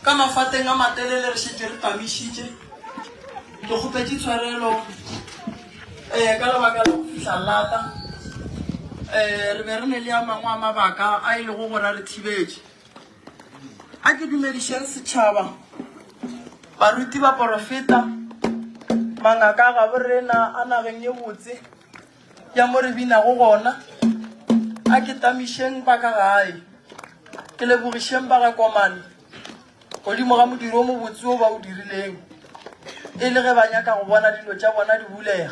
Kama fatenga matelele re shejere tamishije ke khopetse tshwarelo ka la baka la fihla lata re be re ne le ya mangwe a mabaka a ile go gona re thibetse a ke dumedisheng setšhaba baruti ba porofeta mangaka ga borena a nageng ye botse ya mo re binago gona a ke tamisheng ba ka gae ke lebogišeng ba ga komane godimo ga modiro o mo botse o ba o dirileng e le ge ba nyaka go bona dilo tša bona di bulega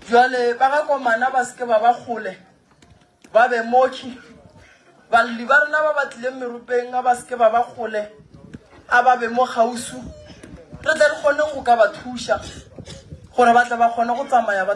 jwale ba ga komana ba seke ba ba kgole ba be moki balli ba rena ba batlileng merupeng a ba seke ba ba kgole a ba be mo gausu re tle re kgone go ka ba thuša gore ba tle ba kgone go tsamaya ba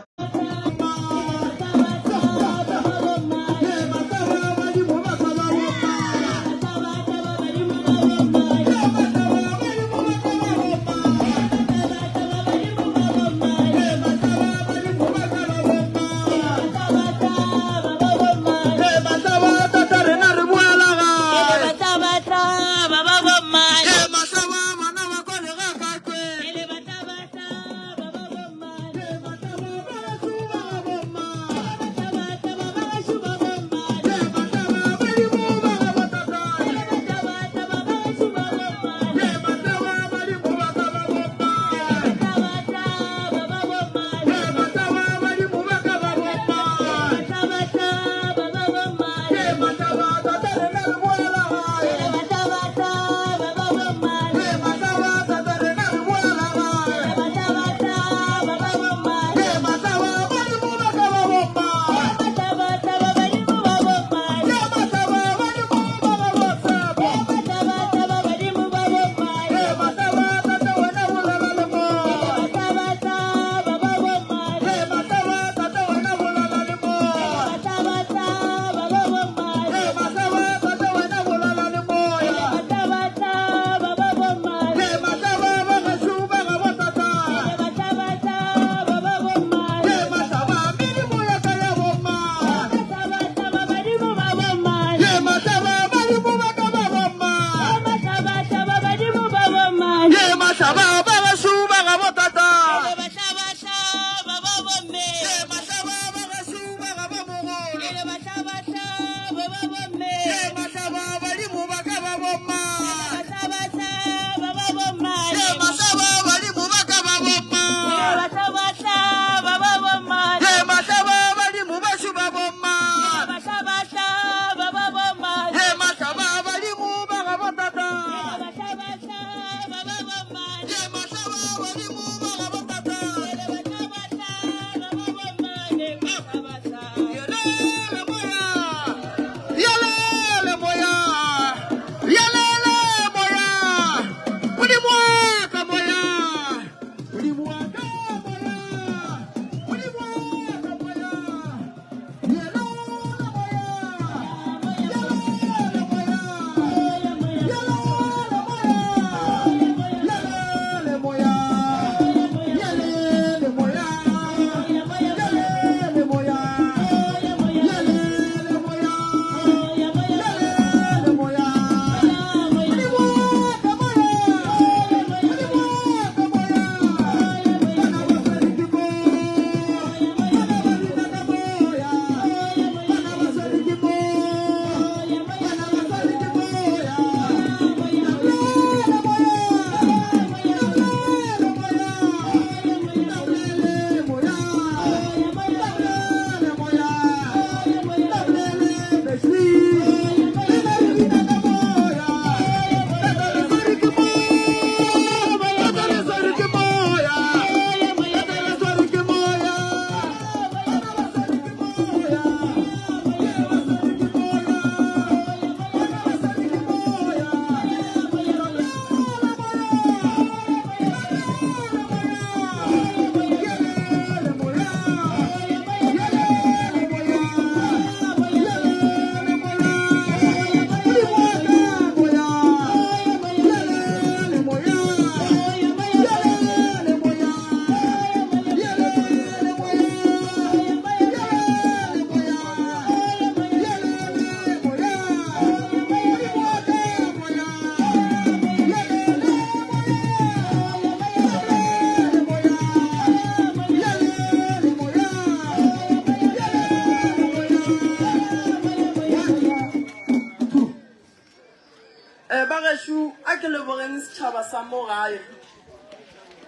Mogae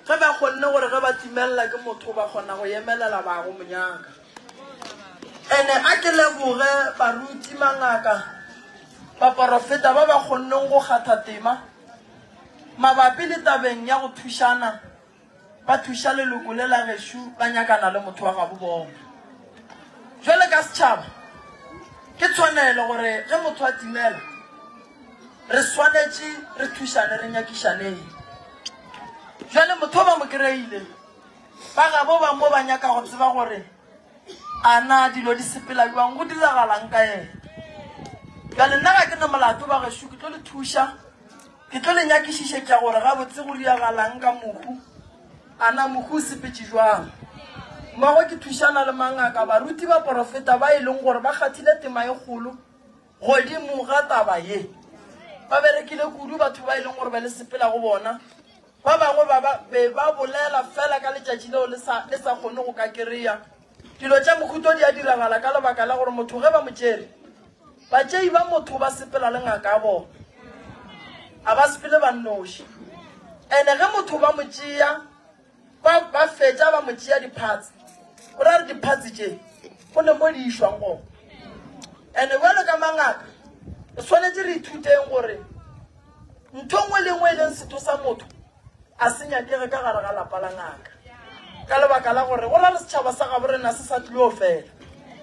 ge ba kgonne gore ge ba timella ke motho ba kgona go emelela ba go monyaka ene a ke leboge baruti mangaka ba profeta ba ba kgonneng go kgatha tema mabapi le tabeng ya go thušana ba thuša leloko le la gešo ba nyakana le motho wa gabo bona jwale ka setšhaba ke tshwanelo gore ge motho a timela re swanetše re thušane re nyakišaneng jwale motho ba mo kry-ile ba gabo ba mo ba nyaka go tseba gore a na dilo di sepela jwang go diragalang ka ena jwale nna ga ke ne molato ba gešo ke tlo le thuša ke tlo le nyakišišetša gore ga botse go diragalang ka mohu a na mohu o sepetše jwang mmogo ke thušana le mangaka baruti ba profeta ba e leng gore ba kgathile tema e kgolo godimo ga taba ye ba berekile kudu batho ba e leng gore ba le sepela go bona ba bangwe be ba bolela fela ka letšatši leo le sa kgone go ka kry-a dilo tša mokhuto di a diragala ka lebaka la gore motho ge ba mo tšere batšei ba motho ba sepela le ngaka a bona a ba sepele ba nnoši ene ge motho ba mo tšea ba fetša ba mo tšea diphatsi o ra re diphatsi tše go ne mo di išwang go ene bjalo ka mangaka e swanetše re ithuteng gore ntho ngwe le ngwe e leng setho sa motho a se nyakege ka gare ga lapa la ngaka ka lebaka la gore go la le setšhaba sa gabo rena se sa tlile o fela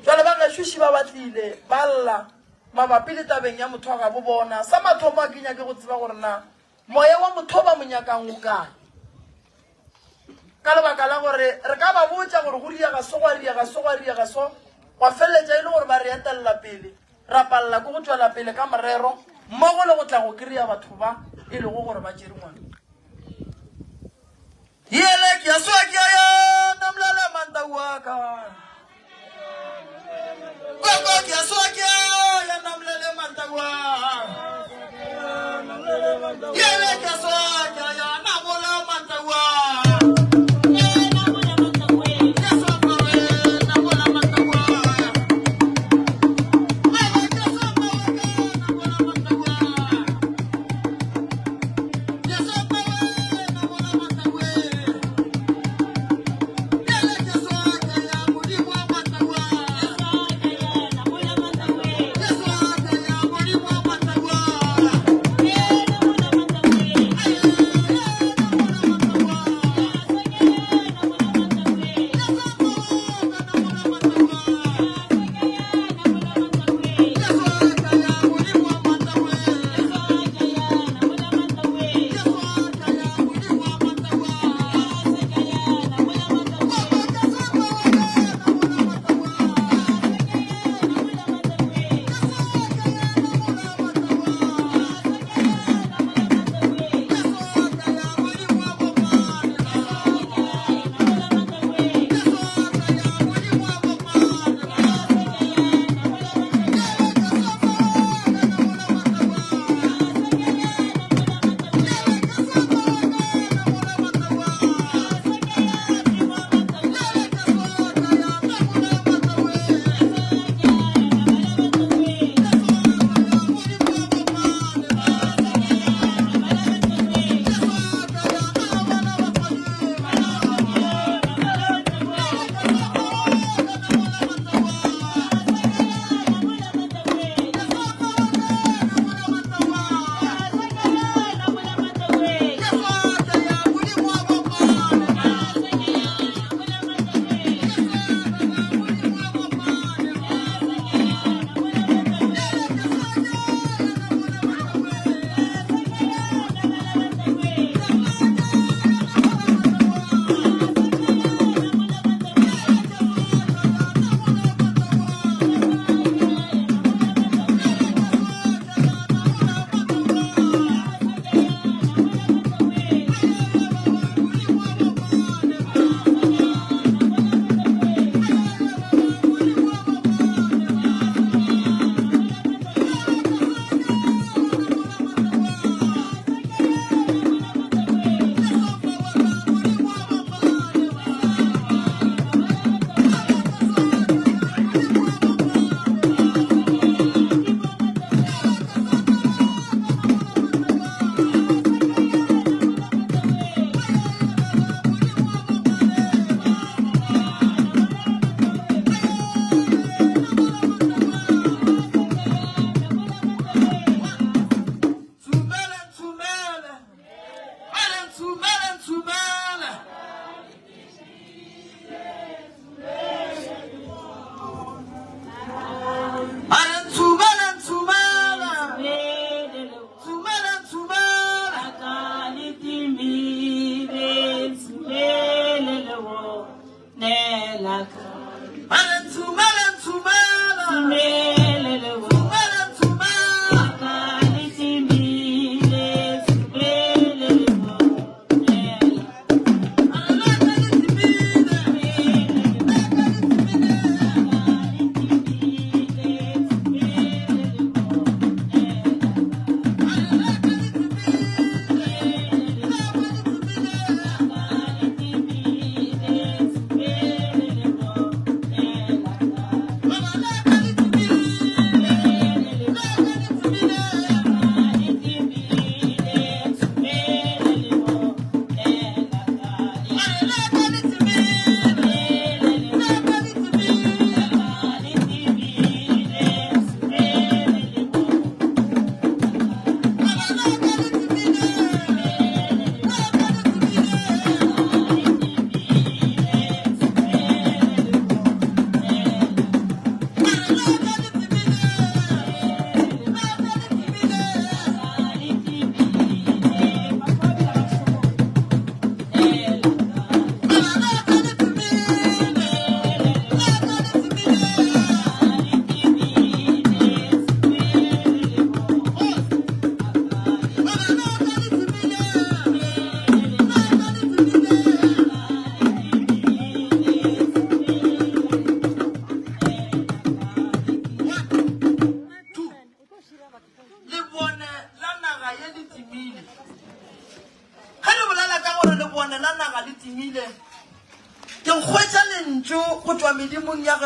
jwale ba gešoši ba batlile ba lla mabapi le tabeng ya motho wa gabo bona sa mathomo a ke nyake go tseba gore na moya wa motho ba mo nyakang o kae ka lebaka la gore re ka ba botša gore go riaga so go riaga so go riaga so wa feleletša e le gore ba re etelela pele ra palela ko go tšwela pele ka morero mmogo le go tla go kry-a batho ba e lego gore ba tšere ngwana yele ke ya soa ke ya namlele manta waka koko ke ya soa ke ya namlele manta waka yele ke ya soa ke ya namlele manta waka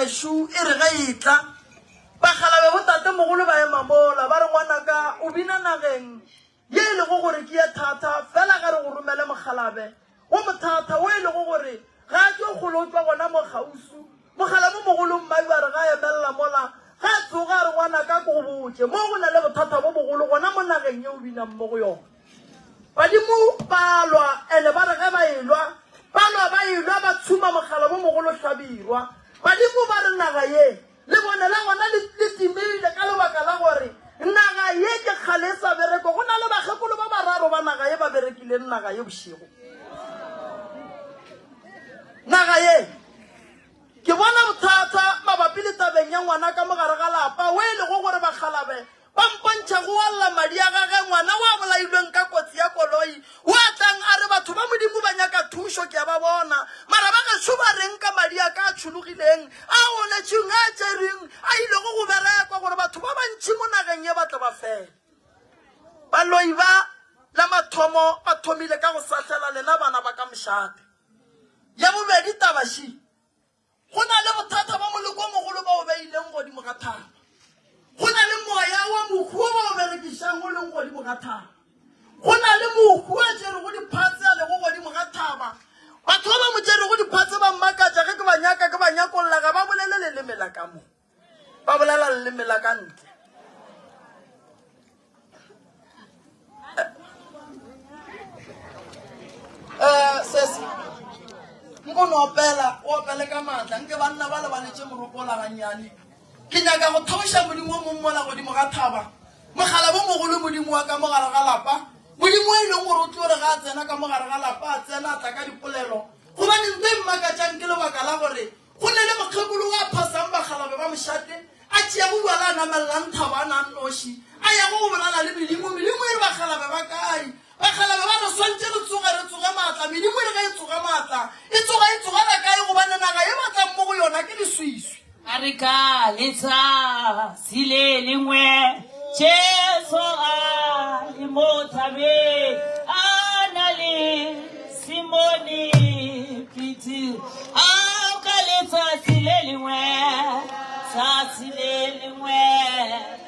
Shu irgaita bakhala ba botate mogolo ba ema mola ba re ngwanaka o bina nageng ye le go gore ke ya thata fela ga re go romele mokhalabe o mothata o ile go gore ga tlo kholotswa gona mo gausu mogala mo mogolo mma ba re ga emella mola ga tsoga re ngwanaka go botse mo go na le bothata bo mogolo gona mo nageng ye o bina mo go yona badimo balwa ene ba re ga ba ilwa ba tshuma mogala mo mogolo hlabirwa badimo ba re naga ye le bone la gona le timile ka lebaka la gore naga ye ke kgalesa bereko go na le bagekolo ba bararo ba naga ye ba berekile naga ye bosigo naga ye ke bona bothata mabapi le tabeng ya ngwana ka mogare ga lapa o ile go gore bakhalabe ba mpontšha go alla madi a gage ngwana wa bolailweng ka kotsi ya koloi wa tlang a re batho ba modimo ba nyaka thuso ke a ba bona mara ba ka tshuba reng ka madi a ka tshulugileng a one tšheng a tšereng a ile go berekwa gore batho ba bantši mo nageng ye batla ba fela baloi ba la mathomo ba thomile ka go sahlela lena bana ba ka mošate ya bobedi tabaši go na le bothata ba moleko mogolo ba o beileng godimo ga thaba go na le moya wa mokhu ba o berekisang go leng godimo ga thaba go na le mokhu a jere go diphatse a le go godimo ga thaba batho ba mo jere go diphatse ba mmakatša ge ke ba nyaka ke ba nyakolola ga ba bolele leleme la ka mo ba bolela leleme la ka ntle sesi nkono opele ka matla nke banna ba le banetse moropola gannyane ke nyaka go theoša modimo o mommola godimo ga thaba mogala bo mogolo modimo wa ka mogare ga lapa modimo e leng gore o tlo re ga a tsena ka mogare ga lapa a tsena a tla ka dipolelo gobane ntho e mmakatšang ke lebaka la gore go ne le mokgekolo o a phasang bakhalabe ba mošate a tšea go buala a namellang thaba a nang noši a ya go bolala le medimo e re bakhalabe ba kae bakhalabe ba re swantse re tsoge maatla medimo e re ga e tsoga maatla e tsogela kae gobane naga e batlang mo go yona ke leswiswi Arika letsa sile lengwe Jesu a imotabe anale Simoni piti a ka letsa sile lengwe sa sile lengwe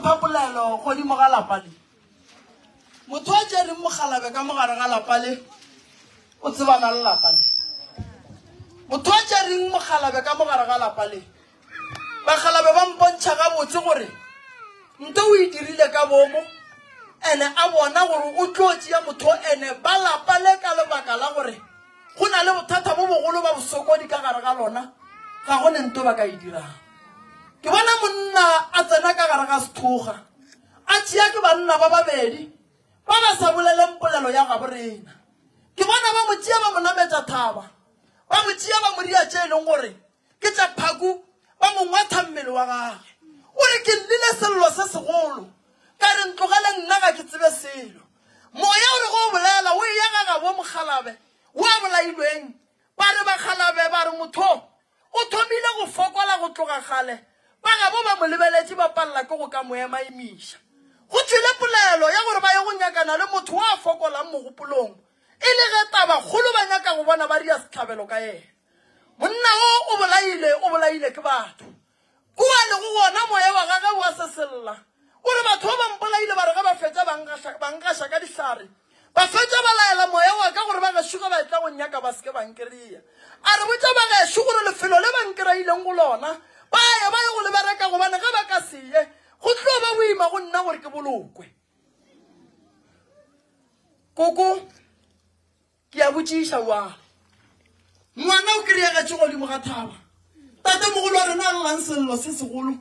phapolelo go di mogala pale motho a tšere mogalabe ka mogare ga lapa le o tsebana le lapa le motho a tšereng mogalabe ka mogare ga lapa le bagalabe ba mpontšha ga botse gore nte o e dirile ka bomo ene a bona gore o tlotse ya motho ene ba lapa le ka lebaka la gore go na le bothata bo bogolo ba bosokodi ka gare ga lona ga go ne nto ba ka e dirang ke bona monna a tsena ka gare ga sethoga a tšea ke banna ba babedi ba ba sa boleleng polelo ya gaborena ke bona ba mo tšea ba mo nametša thaba ba mo tšea ba mo dia tše e leng gore ke tša phaku ba mo ngwatha mmele wa gage o re ke llele sello se segolo ka re ntlogele nna ga ke tsebe selo moya o re go bolela o ya ga ga bo mogalabe wa bolailweng ba re bagalabe ba re motho o thomile go fokola go tloga gale ba ga bo ba mo lebeletše ba palela ke go ka moema emiša go tšwile polelo ya gore ba ye go nyakana le motho wa fokolang mogopolong e le ge taba kgolo ba nyaka go bona ba ria setlhabelo ka yena monna o bolaile ke batho kua le go gona moya wa gage wa se sella o re batho ba ba mpolaile ba re ga ba fetša bangaša ka dihlare ba fetša ba laela moya wa ka gore ba gešo ga ba tla go nyaka ba seke bankereya a re botša ba gešo gore lefelo le bankereileng go lona ba ye go le bereka gobane ge ba ka seye go tlo ba boima go nna gore ke bolokwe koko ke a botšiša wa ngwana o kry-egetše godimo ga thaba tate mogolo wa rena a llang sello se segolo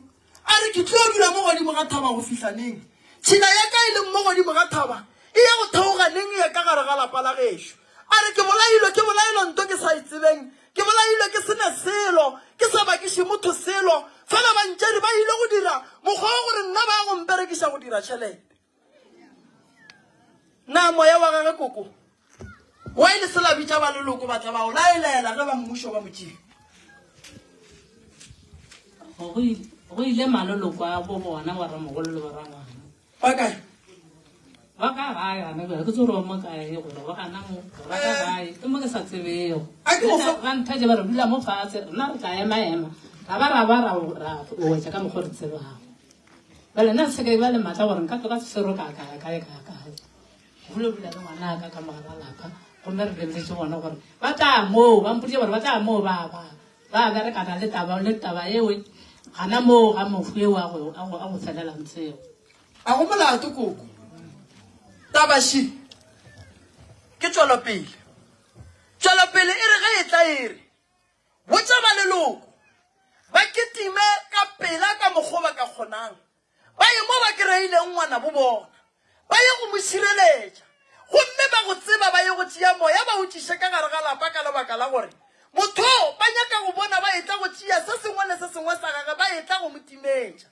a re ke tlo dula mo godimo ga thaba go fihlaneng tšhina ya ka e leng mo godimo ga thaba e ya go theoganeng e ka gare ga lapa la gešo a re ke bolailwe nto ke sa itsebeng ke bolailwe ke sene selo ke sa bakiše motho selo fela bantšedi ba ile go dira mokgwa wa gore nna ba go mperekiša go dira tšhelete na moya wa gage koko wa ile se la bitša ba leloko ba tla ba o laelela ge ba mmušo ba motšeng go ile maloloko a bo bona wa ramogolo le barangwana ba kae ba ka gae ane ke tsoro mo kae gore ba kana mo ba ka gae ke mo ke sa tsebego ga nthaje ba re dula mo fatshe rena re tla ema ga ba ra o wetša ka mokgwa re tsebago bale nna se ke ba le matla gore nka toka sesero kae bulela le ngwanaka ka mogara lapa gomme re lebeletse gona gore ba tla moo ba mpodie gore ba tla moo ba berekana le taba ewe gana moo ga mofu eo a go felelang tseo a go molato koko tabaši ke tšwelopele e re ge e tla ere botša ba leloko ba ketime ka pela ka mokgwa ba ka kgonang ba ye mo ba kry-ileng ngwana bo bona ba ye go mo šireletša gomme ba go tseba ba ye go tšea moya ba o tšiše ka gare ga lapa ka lebaka la gore motho ba nyaka go bona ba etla go tšea se sengwe le se sengwe sa gage ba etla go mo timetša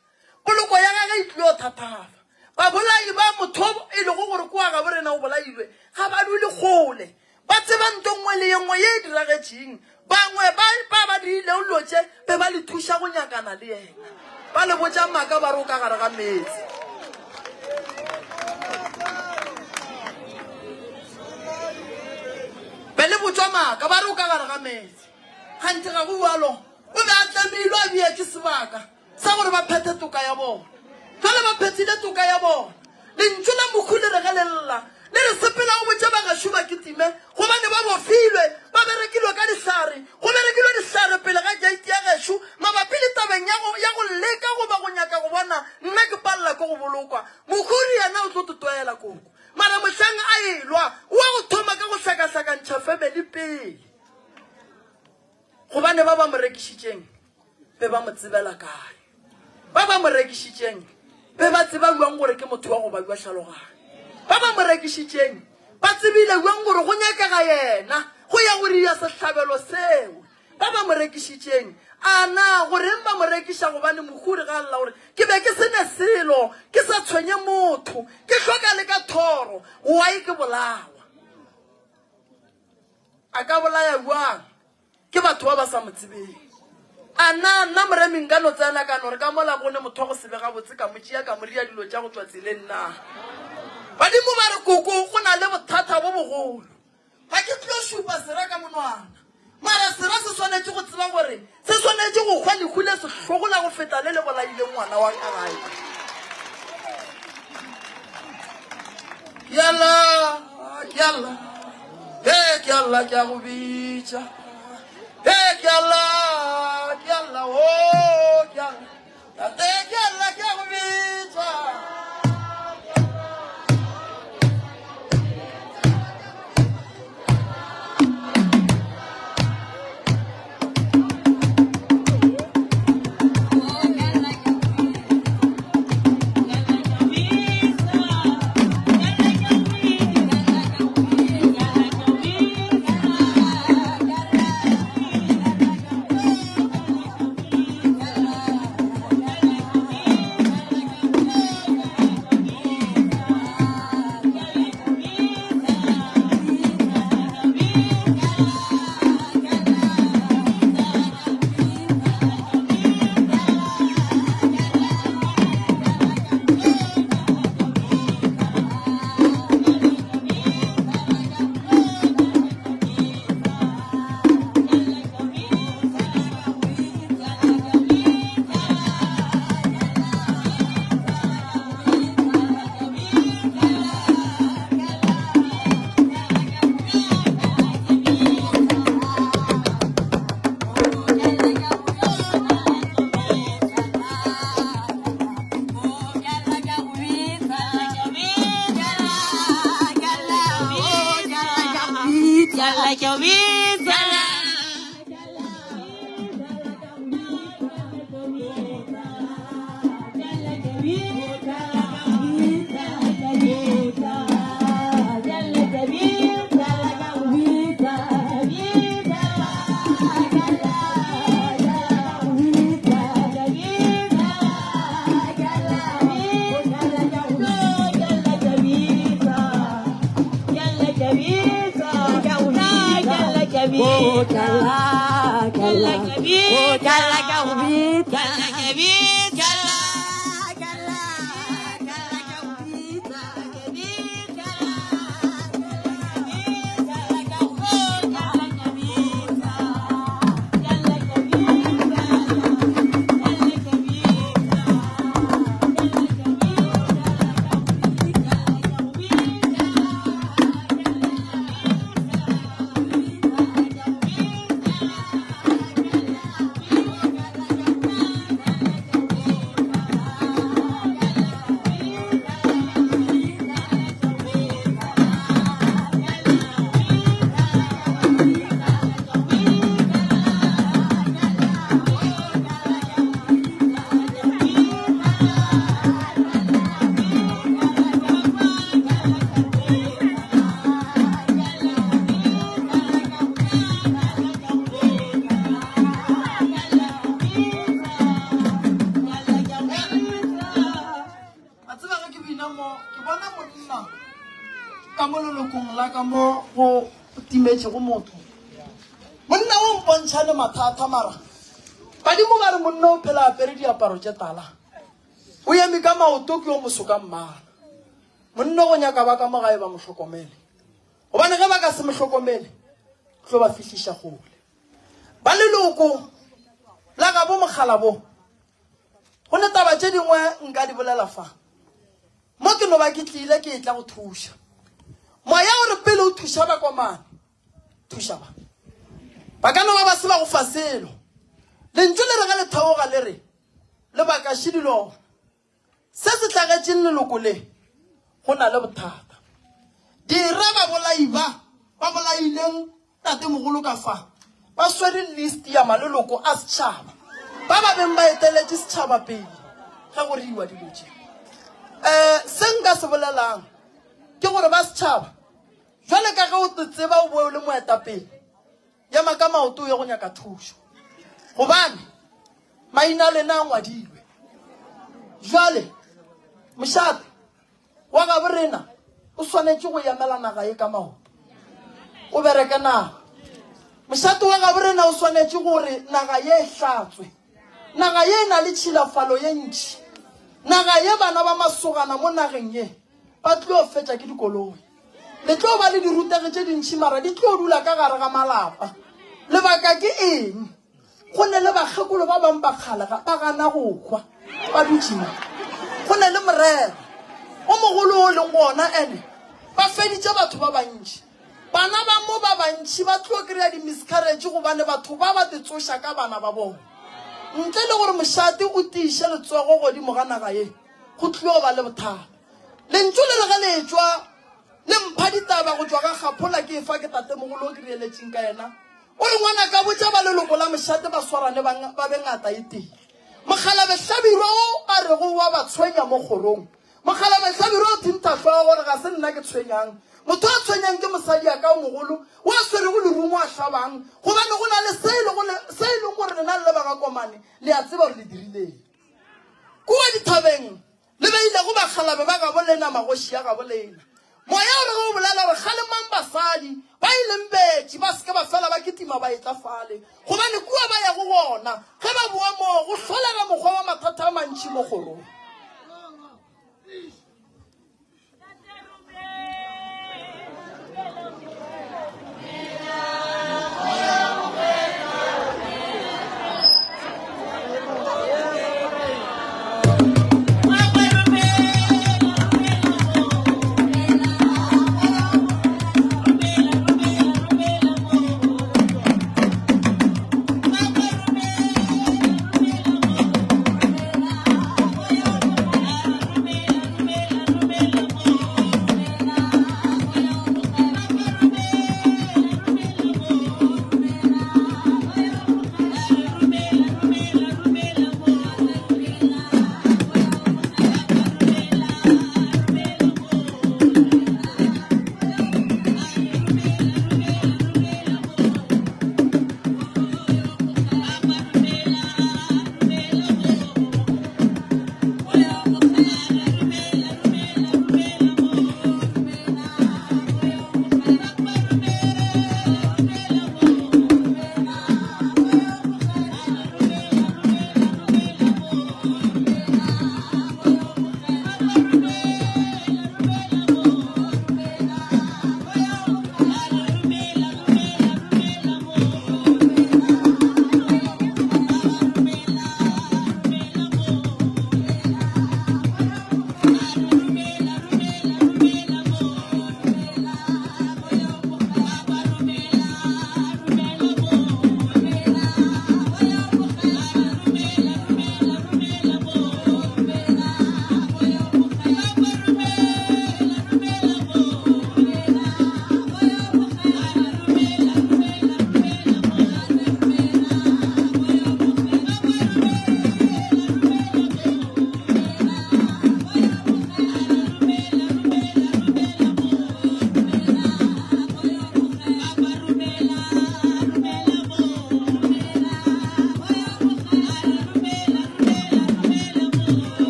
poloko ya gage e tlile go thathafa babolai ba motho e le go gore kwa ga borena o bolailwe ga ba dule kgole ba tseba nto nngwe le yengwe ye e diragetšeng bangwe ba dirile o lotše be ba le thuša go nyakana le yena ba le botša maaka ba re o ka gare ga metsi be le botswa maaka ba re o ka gare ga metsi gante ga go balo o be a tlamehile a bea ke sebaka sa gore ba phethe toka ya bona jale ba phethile toka ya bona lentšu la mokhu le re gelelela le re sepela go botša ba gašo ba ketime gobane ba bofilwe ba berekilwe ka dihlare go berekilwe dihlare pele ga jaiti ya gešo mabapi le tabeng ya go leka goba go nyaka go bona nna ke palela ko go bolokwa mokhuri yena o tlo totoela koko mara mošang a elwa wa go thoma ka go hlakahlakantšha family pele gobane ba ba mo rekišitšeng be ba mo tsebela kae ba ba mo rekišitšeng be ba tseba buang gore ke motho wa go ba bua tlhaloganya ba ba mo rekišitšeng ba tsebile buang gore go nyakega yena go ya go dia setlhabelo seo ba ba mo rekišitšeng a na goreng ba mo rekiša gobane mokhuri ga lla gore ke be ke sene selo ke sa tshwenye motho ke hloka le ka thoro wai ke bolawa a ka bolaya buang ke batho ba ba sa mo tsebeng a nna moremeng ka no tsena ka no re ka mola gone motho wa go sebega botse ka motšea ka moria dilo tša go tswa tseleng na badimo ba re koko go na le bothata bo bogolo ga ke tlo šupa sera ka monwana mara sera se swanetše go tseba gore se swanetše go kgwa lekhu le sehlogo la go feta le le bolaileng ngwana wa ka gae Kiala, kiala, hey kiala, kiago bicha, hey kiala, kiala, oh kiala, hey kiala, kiago bicha. Monna o mpontshane mathata mara badimo ba re monna o phela apere diaparo tše tala o eme ka maoto ke o mosoka mmala monna go nyaka ba ka mo gae ba mo hlokomele gobane ge ba ka se mo hlokomele tlo ba fihliša gole ba leloko la ga bo mogala bo go ne taba tše dingwe nka di bolela fa mo ke no ba ke tlile ke tla go thuša moya o re pele o thuša ba komane thuša ba ka no ba se ba go fa selo lentswe le re ga le theoga le re lebaka šidilo se se hlagetšeng leloko le go na le bothata dira ba bolaileng tate mogolo ka fa ba swere list ya maleloko a setšhaba ba ba beng ba eteletše setšhaba pele ga go reiwa dilo tše se nka se bolelang ke gore ba setšhaba jwale ka ge o tseba o boe o le moetapele ya maka maoto o ye go nyaka thušo gobane maina a lena a ngwadilwe jwale mošate wa ga borena o swanetše go emela naga ye ka maoto o bereke naga mošate wa ga borena o swanetše gore naga ye e hlatswe naga ye e na le tšhilafalo ye ntši naga ye bana ba masogana mo nageng ye ba tlo fetša ke dikoloi le tlo ba le dirutegi tše dintšhi mara di tlo dula ka gare ga malapa lebaka ke eng go ne le bakgekolo ba bang bakgala ba gana go hwa ba dutšima go ne le morero o mogolo o leng gona ene ba feditse batho ba bantši bana ba mo ba bantši ba tlo kry-a di-miscarriage gobane batho ba ba tetsosha ka bana ba bona ntle le gore mošate o tiiše letsogo godimo ga naga ye go tlile go ba le bothata lentso le le ge le etswa le mpha ditaba go tswa ka kgaphola ke fa ke tatemogolo o kry-eletseng ka ena o re ngwana ka botša ba leloko la mošate ba swarane ba bengata e teng Mokgalabehlabiro a re go wa ba tshwenya mo kgorong Mokgalabehlabiro o thinta tlhogo gore ga se nna ke tshwenyang motho a tshwenyang ke mosadi ya ka o mogolo o a swere go lerumo a hlabang gobane go na le se e leng gore lena le bagakomane le a tseba gore le dirileng kua dithabeng le beile go bakgalabe ba gabo lena magoši ya gabo lena moya o re go bolela gore kgalemang basadi ba ileng betše ba seke ba fela ba ketima ba etlafale gobane kua ba ya go gona ge ba boa moo go hlolega mokgwa wa mathata a mantši mo kgorong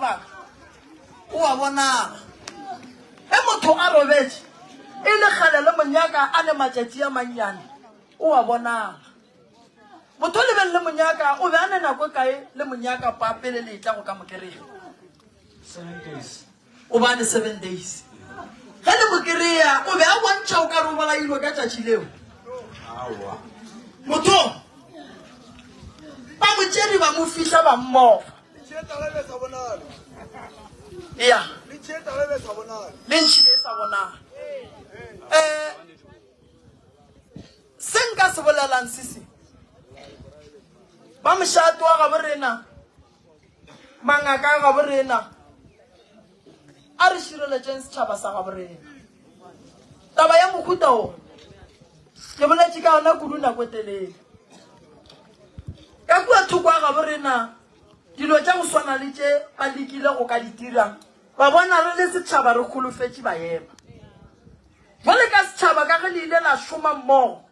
sebaka o a bona e motho a robetse e le kgale le monyaka a le matšatši a mannyane o a bona motho le be le monyaka o be a ne nako kae le monyaka pa pele le tla go ka mokerego 7 days. o ba le 7 days ge le mokereya o be a bontšha o ka re o bolailwe ka tšatši leo motho ba motšedi ba mo fihla ba mmofa ya le ntšhile e sa bonala se nka se bolelang sese ba mošato wa gabo rena mangaka a gabo rena a re šireletšeng setšhaba sa gabo rena taba ya mohuta o ke boletše ka ona kudu nako telele ka kua thoko a gabo rena dilo tša go swana le tše ba lekile go ka ditirang ba bona re le setšhaba re kgolofetše ba ema jwale ka setšhaba ka ge le ile la šoma mmogo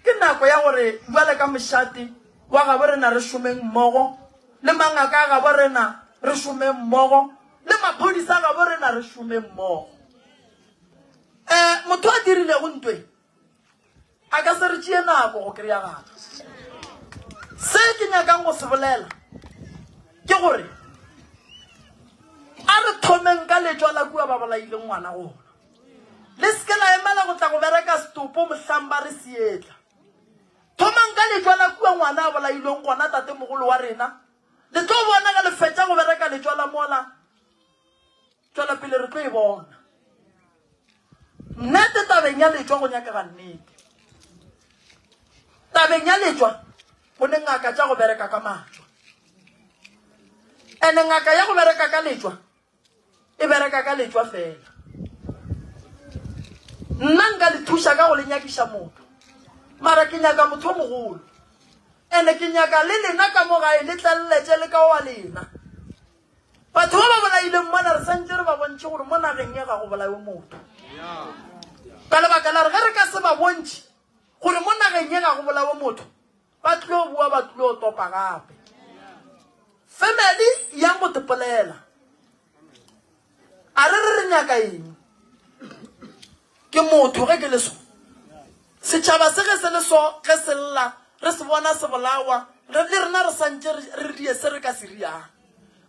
ke nako ya gore jwale ka mošate wa gabo rena re šomeng mmogo le mangaka a gabo rena re šomeng mmogo le maphodisa a gabo rena re šomeng mmogo motho a dirilego ntwe a ka se re tšee nako go kry-a gato se ke nyakang go se bolela ke gore a re thomeng ka letšwa la kua ba bolaileng ngwana gona le seke la emela go tla go bereka setopo mohlang ba re seetla thomang ka letšwa la kua ngwana a bolailweng gona tate mogolo wa rena le tlo bona ga le fetša go bereka letšwa la mola tšwela pele re tlo e bona nnete tabeng ya letšwa go nyakega nnete tabeng ya letšwa go ne ngaka tša go bereka ka matšwa ene ngaka ya go bereka ka letšwa e bereka ka letšwa fela nna nka le thuša ka go le nyakiša motho mara ke nyaka motho mogolo ene ke nyaka le lena ka mo gae le tlaleletse le ka wa lena batho ba ba bolaileng mona re santse re ba bontšhe gore mo nageng ye ga go bolaiwe motho ka lebaka la re ge re ka se ba bontšhe gore mo nageng ye ga go bolaiwe motho ba tlile o bua ba tlile o topa gape family ya motepolela a re nyaka eng ke motho ge ke le so setšhaba se ge se le so ge se lla re se bona se bolawa le rena re santse re rie se re ka se riang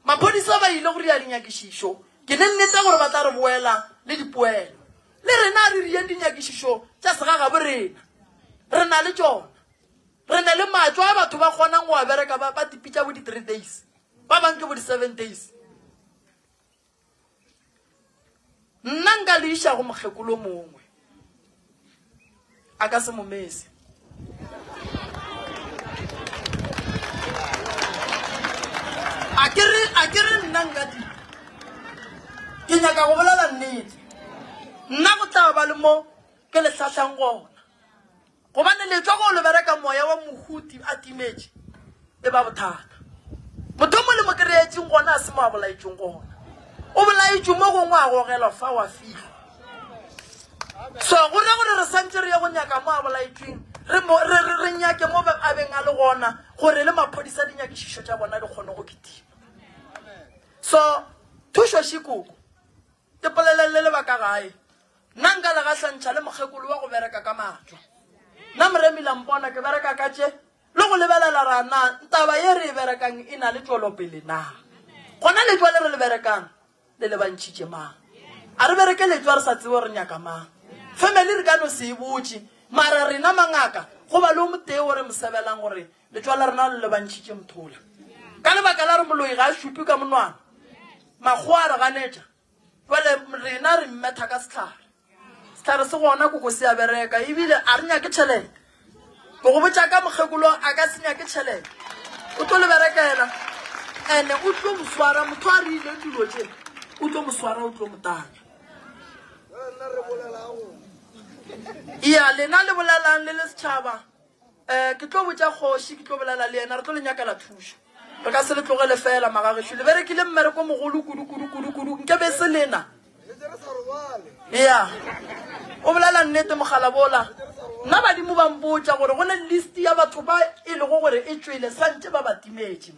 maphodisa ba ile go ria dinyakišišo ke ne nnete gore ba tla re boela le dipoelo le rena re rieng dinyakišišo tša segagabo rena re na le tšona re na le matšo a batho ba kgonang go a bereka ba tipitša bo di-3 days ba bangke bo di-7 days nna nka le iša go mokgekolo mongwe a ka se momese a ke re nna nka di ke nyaka go bolela nnete nna go tla ba le mo ke le tlhatlhang gona gobane letšwa go le bereka moya wa mohuti a timetše e ba bothata motho mo le mo kry-etseng gona a se mo a bolaetšeng gona o bolaetšwe mo gongwe a gogelwa fa wa fitlha so go re gore re santse re ye go nyaka mo a bolaetšweng re nyake mo a beng a le gona gore le maphodisa dinyakišišo tša bona di kgone go ketima so thušo šikoko ke polelele le lebaka gae nna nka le gahlantšha le mokgekolo wa go bereka ka matšwa nna moremila mpona ke bereka ka tše le go lebelela rana taba ye re e berekang e na le tšwelopele na gona letšwa le re le berekang le le bantšhitše mang a re bereke letšwa re sa tsebe re nyaka mang family re ka no se e botše mara rena mangaka go ba le o motee o re mo sebelang gore letšwa la rena le le bantšhitše mothola ka lebaka la re moloi ga a šupi ka monwana makgowa a re ganetša jale rena re mmetha ka setlhare se gona koko se a bereka ebile a re nyake tšhelete go go botša ka mokgekolo a ka se nyake tšhelete o tlo le berekela ene o tlo mo swara motho a re ile dilo tše o tlo mo swara o tlo mo tanya ya lena le bolelang le le setšhaba ke tlo botša kgoši ke tlo bolela le ena re tlo le nyakela thušo re ka se le tlogele fela magagešu le berekile mmereko mogolo kudu nke be se lena ya o bolela nnete mogala bola nna badimo ba mpotša gore go ne list ya batho ba e lego gore e tšwele santse ba ba timetše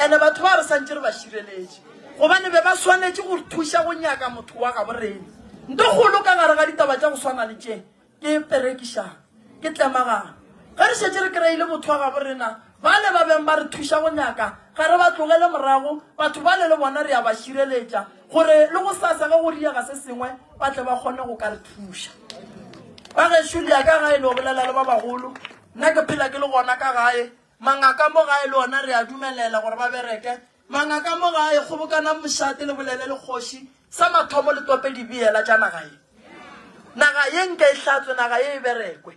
ene batho ba re santse re ba šireletše gobane be ba swanetse go thuša go nyaka motho wa ga borena nto kgolo ka gare ga ditaba tša go swana le tše ke perekišang ke tlemagana ga re šetse re kry-ile motho wa ga borena bale ba beng ba re thuša go nyaka ga re ba tlogele morago batho bale le bona re ya ba šireletša gore le go sasa ga go diega se sengwe ba tle ba kgone go ka re thuša ba gešo lia ka gae le go bolela le ba bagolo nna ke phela ke le gona ka gae mangaka mo gae le ona re a dumelela gore ba bereke mangaka mo gae kgobokana mošate le bolele le kgoši sa mathomo le tope dibeela tša naga ye naga ye nke e hlatswe naga ye e berekwe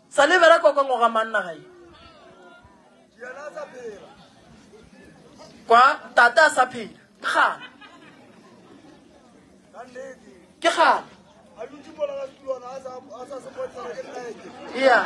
sa le berekwa kwa ngoga man naga ye kwa tata a sa phela ke gana ya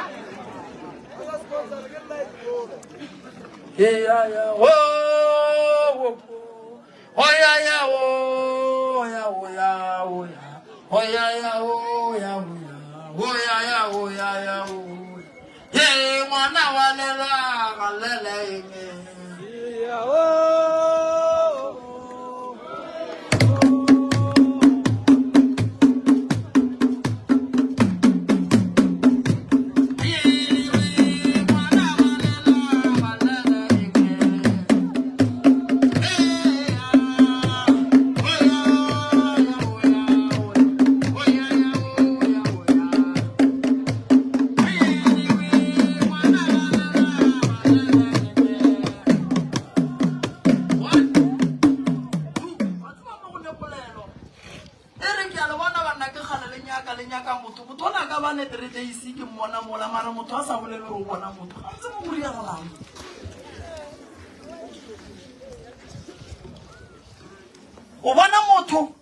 o bona motho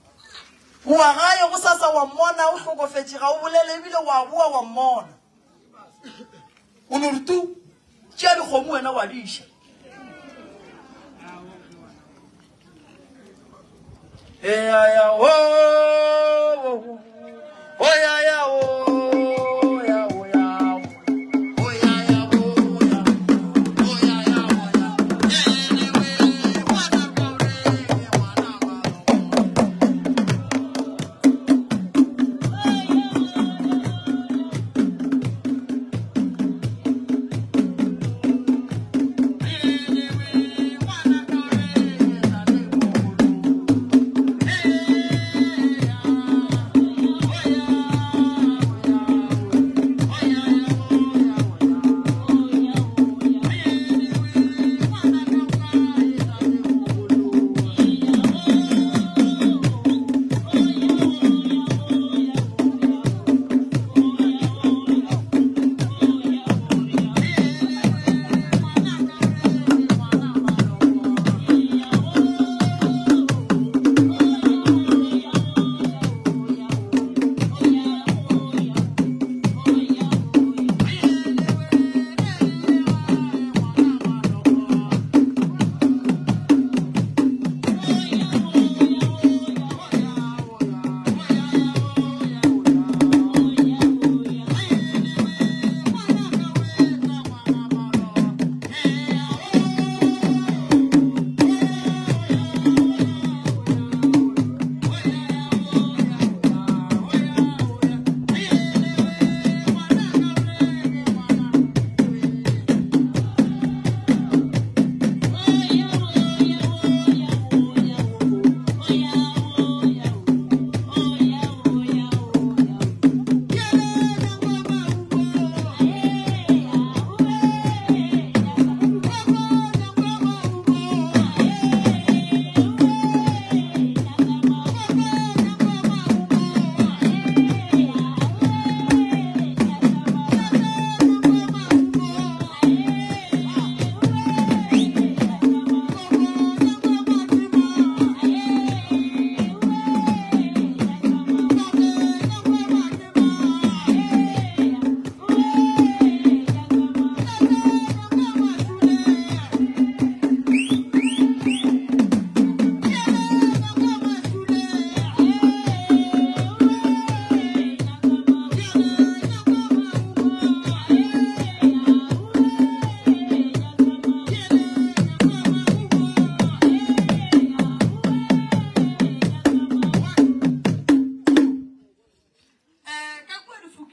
wa gae go sasa wa mmona o hlokofetse ga o bolele ebile wa bua wa mmona o no rutu tšea dikgomo wena wa diša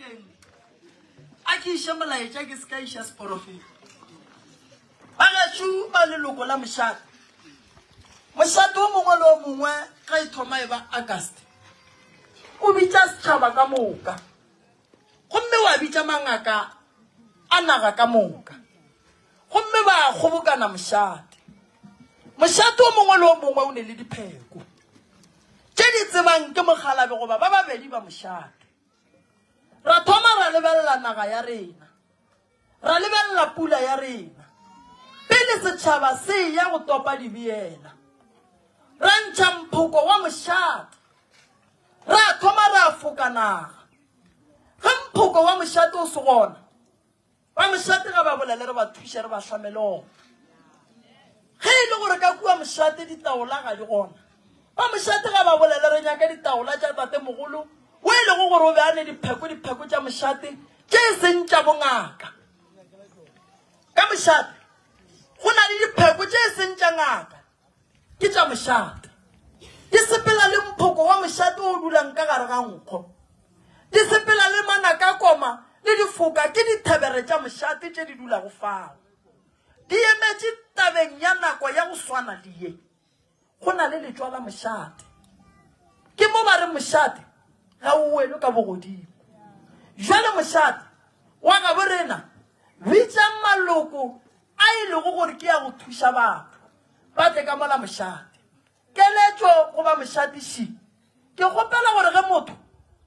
teng a ke ishe molaetša ke se ka iša seporofeng ba gašo ba leloko la mošate mošate o mongwe le o mongwe ga e thoma e ba August o bitša setšhaba ka moka gomme wa bitša mangaka a naga ka moka gomme ba kgobokana mošate o mongwe le o mongwe o ne le dipheko tše di tsebang ke mogalabe goba ba babedi ba mošate ra thoma ra lebelela naga ya rena ra lebelela pula ya rena pele setšhaba se ya go topa dibeela ra ntšha mphoko wa mošate ra thoma ra foka naga ge mphoko wa mošate o se gona ba mošate ga ba bolele re ba thuše re ba hlamelong ge e le gore ka kua mošate ditaola ga di gona ba mošate ga ba bolele re nyaka ditaola tša tate mogolo o e lego gore o beane dipheko tša mošate tše e seng tša bongaka ka mošate go na le dipheko tše e seng tša ngaka ke tša mošate di sepela le mphoko wa mošate o dulang ka gare ga nkgo di sepela le manaka koma le difoka ke dithebere tša mošate tše di dula go fao di emetše tabeng ya nako ya go swana le ye go na le letšwa la mošate ke mo ba re mošate ga o wele ka bogodimo jwale mošate wa ga borena bitša maloko a e lego gore ke ya go thuša batho ba tle ka mola mošate keletšo goba mošatiši ke kgopela gore ge motho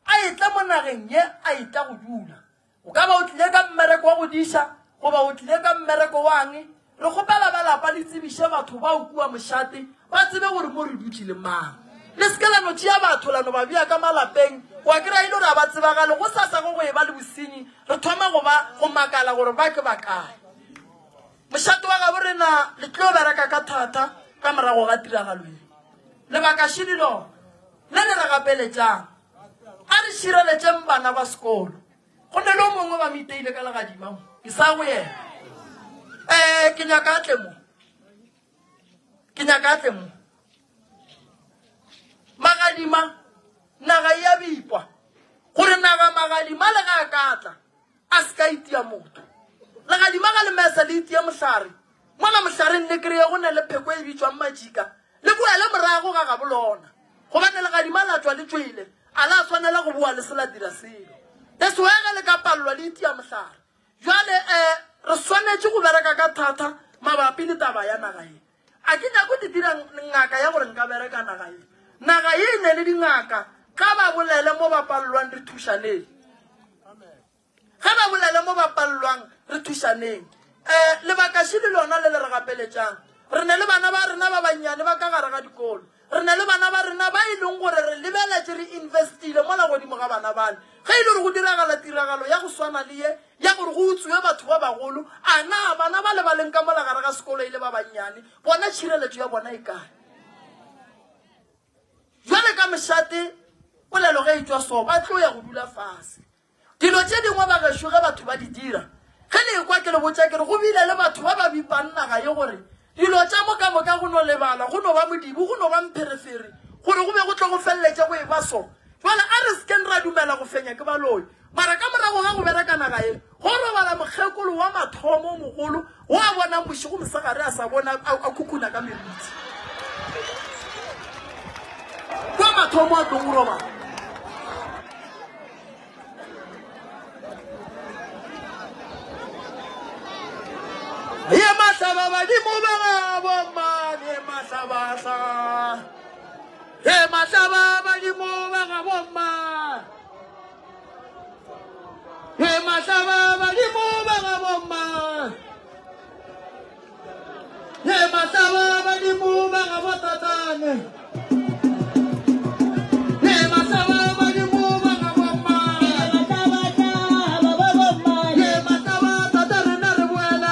a etla mo nageng ye a etla go dula o ka ba o tlile ka mmereko wa go diša goba o tlile ka mmereko wange re kgopela ba lapa le tsebiše batho ba o kua mošate ba tsebe gore mo re dutse le mang le seke lano tšea batho lano ba bia ka malapeng wa kry-a ile gore a ba tsebagale go sasa go e ba le bosenyi re thoma go makala gore ba ke ba kae mošate wa gabo rena le tlo bereka ka thata ka morago ga tiragaloe lebaka šedi lona le le re gapeletšang a re šireletšeng bana ba sekolo go ne le o mongwe ba meiteile ka legadimamo ke sa go yena ke nyaka atle mo magadima naga ya bipwa gore naga magadima le ga katla a se ka itia motho legadima ga le mesa le itia mohlare mola mohlaren le kry-e go ne le pheko e bitswang majika le boele morago ga gabo lona gobane legadima la tswa le tswile a la tshwanela go bua le se la dira selo leswege le ka palelwa le itia mohlare jwale re swanetše go bereka ka thata mabapi le taba ya naga ye a ke nyako di dira ngaka ya gore nka bereka naga ye naga ye ne le dingaka ka ba bolele mo ba palelwang re thušaneng ga ba bolele mo ba palelwang re thušaneng lebaka šedi lona le le re gapeletšang re ne le bana ba rena ba bannyane ba ka gare ga dikolo re ne le bana ba rena ba e leng gore re lebeletše re investile mola godimo ga bana bane ge e le gore go diragala tiragalo ya go swana le ye ya gore go utswiwe batho ba bagolo a na bana ba le ba leng ka mola gare ga sekolo ile ba bannyane bona tšhireletšo ya bona e kae jwale ka mošate polelo ge e tšwa so ba tlo ya go dula fase dilo tše dingwe ba gešo ge batho ba di dira ge le ekwa ke le botša kere go bile le batho ba ba bipang naga ye gore dilo tša moka go no lebala go no ba modibo go no ba mpherefere gore go be go tlo go feleletše go e ba so jwale a re seken ra dumela go fenya ke baloi mara ka morago ga go bereka naga ye go robala mokgekolo wa mathomo mogolo o a bonang bošego mosegare a sa bona a khukhuna ka meriti kwa mathomo a tong go robala ye mahlaba badimo ba gabo man ye mahlabahla ye mahlaba badimo ba gabo man ye mahlaba badimo ba gabo man ye mahlaba badimo ba gabo tatane ye mahlaba badimo ba gabo man ye mahlaba tatane na re boela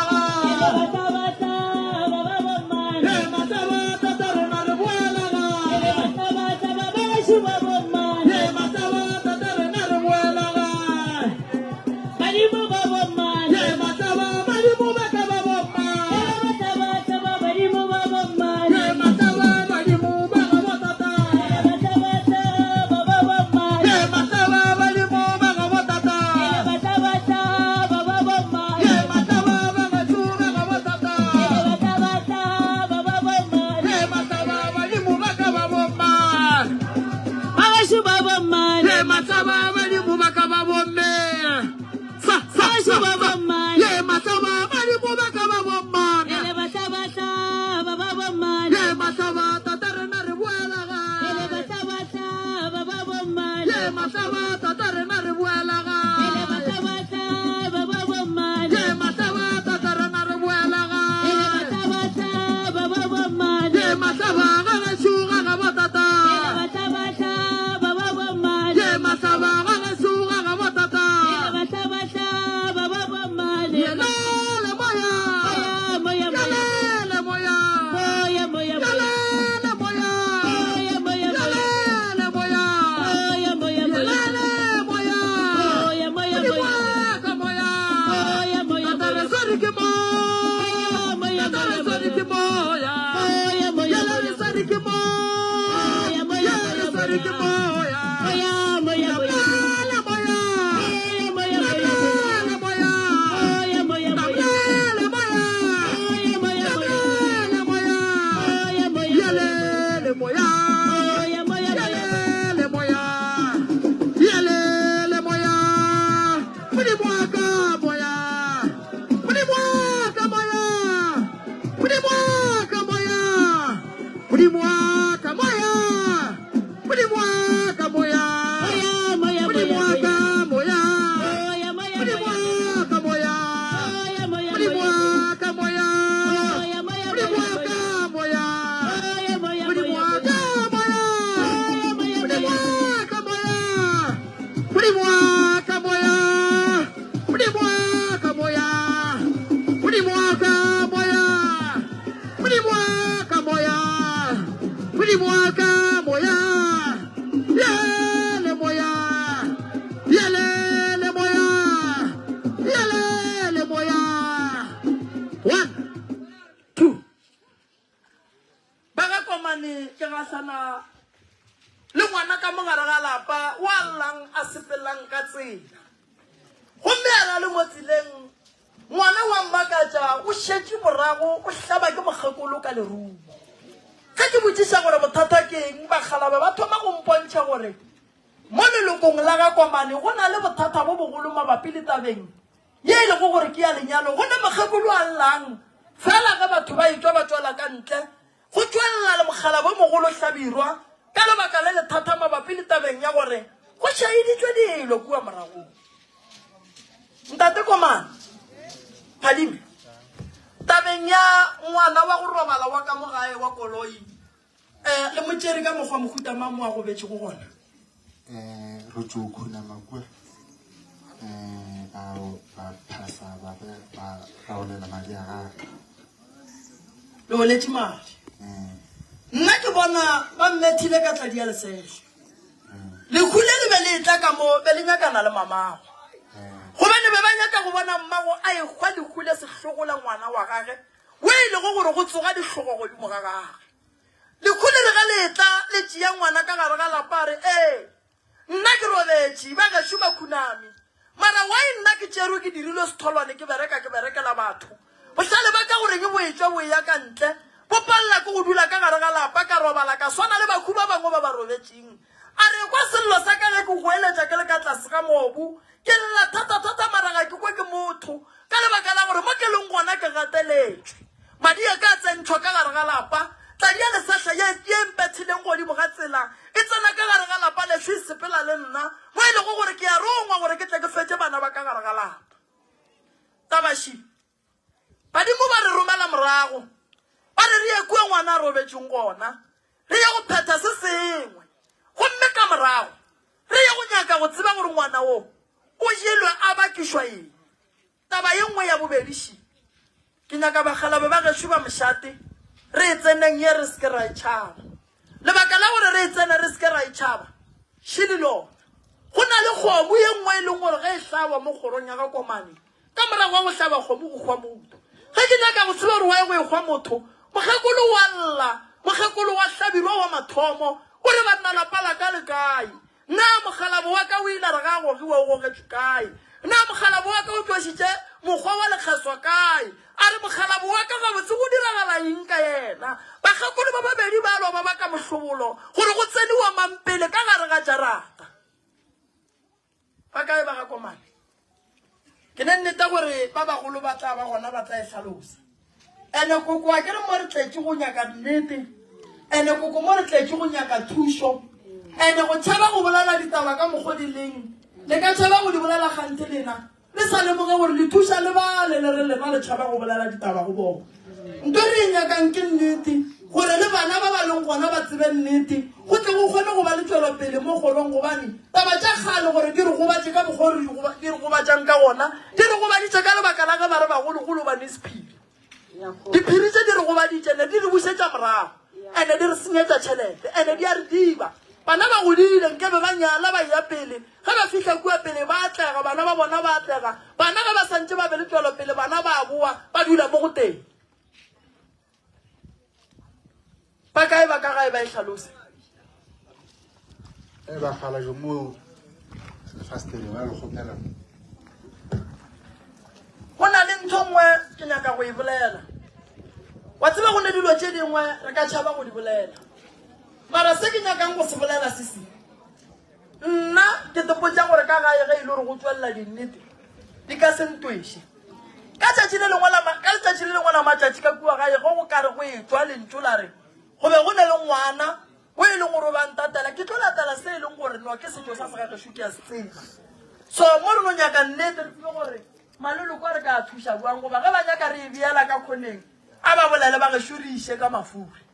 Bye. ka mogare ga lapa wa llang a sepelang ka tsela gomme a na le mo tseleng ngwana wa mbakatša o šetše morago o hlaba ke mokgekolo ka lerumo ka ke botšiša gore bothata ke eng bakgalabe ba thoma go mpontšha gore mo lelokong la ga Komane go na le bothata bo bogolo mabapi le tabeng ye e lego gore ke ya lenyalo go ne mokgekolo a llang fela ge batho ba etswa ba tswela ka ntle go tswelela le mogala bo mogolo hlabirwa ka lebaka le lethata mabapi le tabeng ya gore go šaeditswe dilo kua moragong. Ntate Komane Phadime tabeng ya ngwana wa go robala wa ka mogae wa koloi le motšeri ka mokgwa mohuta mang mo a go betse go gona ro tšo khuna makwe ba phasa ba raolela madi a gage le o letše madi nna ke bona ba mmethile ka tladi ya lesege lekhule le be le tla ka mo be le nyakana le mamago gobane be ba nyaka go bona mmago a ekgwa lekhule sehlogola ngwana wa gage o e lego gore go tsoga dihlogo godimo ga gage lekhule le ga letla le tšea ngwana ka gare ga lapare nna ke robetše ba gešo ba khuname mara wa nna ke tšerwe ke dirilwe setholwane ke berekela batho bohlale ba ka goreng e boetswa bo ya ka ntle bo palela ke go dula ka gare ga lapa ka robala ka swana le bakhu ba bangwe ba ba robetšeng a re kwa sello sa ka ge ke goeletša ke le ka tlase ga mobu ke lela thata maraga ke kwa ke motho ka lebaka la gore mo ke leng gona ke gateletšwe madi a ka tsentšhwa ka gare ga lapa tladi ya lesehla ye mpethileng godimo ga tsela e tsena ka gare ga lapa lesho e sepela le nna mo e lego gore ke ya rongwa gore ke tle ke fetse bana ba ka gare ga lapa tabashi badimo ba re romela morago ba re re ye kue ngwana a robetšeng gona re ye go phetha se sengwe gomme ka morago re ye go nyaka go tseba gore ngwana o jelwe a bakišwa eng taba ye nngwe ya bobediši ke nyaka bagalabe ba gešo ba mošate re e tseneng ye re seke ra itšhaba lebaka la gore re e tsene re seke ra itšhaba šhile lona go na le kgomo ye nngwe e leng gore ge e hlaba mo kgorong ya ga Komane ka morago wa go hlaba kgomo go kgwa motho ge ke nyaka go tseba gore wa e go ekgwa motho mokgekolo wa lla mokgekolo wa hlabirwa wa mathomo o re banna lapa la ka le kae na mogalabo wa ka o ile re ga gogiwa o gogetšwe kae na mogalabo wa ka o tlošitše mokgwa wa lekgeswa kae a re mogalabo wa ka gabotse go diragala eng ka yena bagakolo ba babedi ba loba ba ka mohlobolo gore go tseniwa mampele ka gare ga jarata ba kae ba ga Komane ke ne nnete gore ba bagolo ba tla ba gona ba tla e hlalosa ene koko a ke re mo re tletše go nyaka nnete ene koko mo re tletše go nyaka thušo ene go tšhaba go bolela ditaba ka mokgodileng le ka tšhaba go di bolela gante lena le sa lemoge gore le thuša le bale le re lena le tšhaba go bolela ditaba go bona nto re e nyakang ke nnete gore le bana ba ba leng gona ba tsebe nnete go tle go kgone go ba le tšwelopele mo kgolong gobane taba tša kgale gore di re gobatše ka mokgwa di re gobatšang ka gona di re gobaditše ka lebaka la ge ba re bagologolo ba ne sephiri diphiri tše di re gobaditše ne di re bušetša morago ene di re senyetša tšhelete ene di a re diba bana ba godile nke be ba nyala ba ya pele ge ba fihla kua pele ba atlega bana ba bona ba atlega bana ge ba santse ba be le tšwelopele bana ba boa ba dula mo go teng ba kae ba ka gae ba e tlhalose ba gala jo mo lefastere ba le kgopela go na le ntho nngwe ke nyaka go e bolela wa tseba go ne dilo tše dingwe re ka tšhaba go di bolela mara se ke nyakang go se bolela se se nna ke topotša gore ka gae ge e le gore go tswelela dinnete di ka se ntweše ka letšatši le lengwe la matšatši ka kua gae go go kare go etswa lentso la re go be go ne le ngwana o e leng gore o bantatela ke tlo latela se e leng gore no ke setšo sa segagešo ke a se tseba so mo re no nyaka nnete re tsebe gore maloloko a re ka thuša buang goba ge ba nyaka re e beela ka kgoneng a ba bolele ba gešo re iše ka mafuri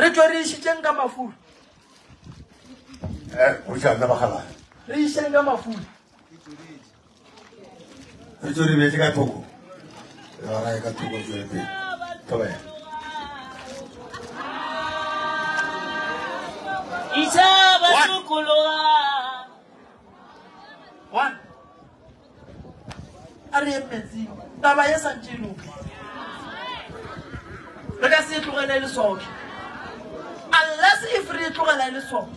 re tšwe re išitšeng ka mafuri re išeng ka mafuri re tšwe re betse ka thoko ra ka thoko tswele tobela one a re emetseng taba ye santše loka re ka se tlogele le soke unless if re tlogela le soke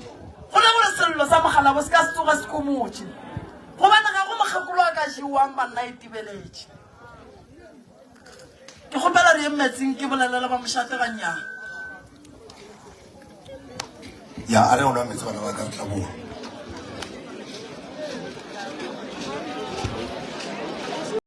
go na gore sello sa mogala bo se ka se tsoga se komotse gobane ga go mogekolo a ka jiwang banna itibeletše ke kgopela re ye metsing ke bolelela ba mošate ga nnyana ya a re o nwa metsi bana ba ka tla bolo